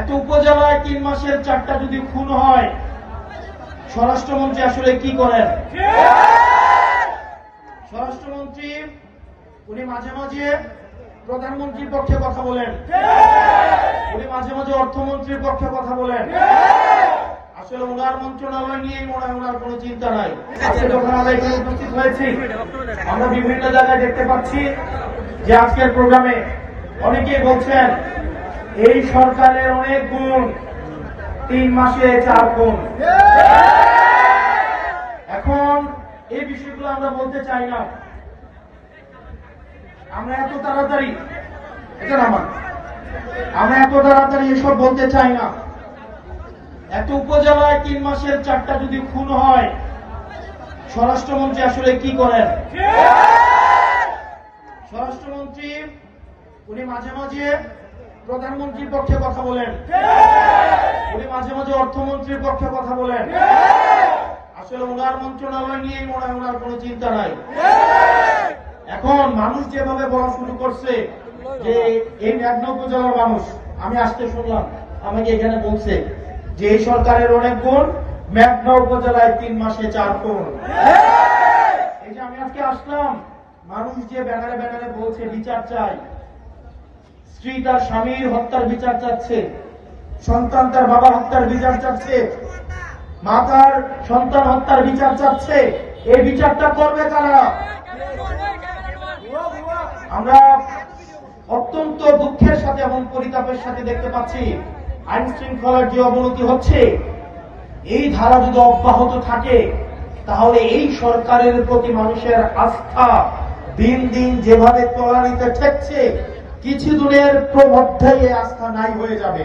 এত উপজেলায় 3 মাসের 4টা যদি খুন হয়, স্বরাষ্ট্রমন্ত্রী আসলে কি করেন? স্বরাষ্ট্রমন্ত্রী উনি মাঝে মাঝে প্রধানমন্ত্রীর পক্ষে কথা বলেন, উনি মাঝে মাঝে অর্থমন্ত্রীর পক্ষে কথা বলেন। আসলে ওনার মন্ত্রণালয় নিয়ে মনে হয় ওনার কোনো চিন্তা নাই। আজকে যখন আমরা এখানে উপস্থিত হয়েছি, আমরা বিভিন্ন জায়গায় দেখতে পাচ্ছি যে আজকের প্রোগ্রামে অনেকেই বলছেন এই সরকারের অনেক গুণ, 3 মাসে 4 গুণ। এখন এই বিষয়গুলো আমরা বলতে চাই না। আমরা এত তাড়াতাড়ি এসব বলতে চাই না। এত উপজেলায় 3 মাসের 4টা যদি খুন হয়, স্বরাষ্ট্রমন্ত্রী আসলে কি করেন? স্বরাষ্ট্রমন্ত্রী উনি মাঝে মাঝে প্রধানমন্ত্রীর পক্ষে কথা বলেন, উনি মাঝে মাঝে অর্থমন্ত্রীর পক্ষে কথা বলেন। আসলে ওনার মন্ত্রণালয় নিয়ে মনে হয় ওনার কোনো চিন্তা নাই। এখন মানুষ যেভাবে বলা শুরু করছে যে এই মেঘনা উপজেলার মানুষ, আমি আজকে শুনলাম আমাকে এখানে বলছে যে এই সরকারের অনেক গুণ, মেঘনা উপজেলায় 3 মাসে 4 গুণ। এই যে আমি আজকে আসলাম, মানুষ যে ব্যানারে ব্যানারে বলছে বিচার চাই, স্ত্রী তার স্বামীর হত্যার বিচার চাচ্ছে, সন্তান তার বাবা হত্যার বিচার চাচ্ছে, মা তার সন্তান হত্যার বিচার চাচ্ছে। এই বিচারটা করবে কারা? আমরা অত্যন্ত দুঃখের সাথে এবং পরিতাপের সাথে দেখতে পাচ্ছি আইন শৃঙ্খলার যে অবনতি হচ্ছে, এই ধারা যদি অব্যাহত থাকে তাহলে এই সরকারের প্রতি মানুষের আস্থা দিন দিন যেভাবে তলানিতে ঠেকছে, কিছু দূরের মধ্যেই এই আস্থা নাই হয়ে যাবে।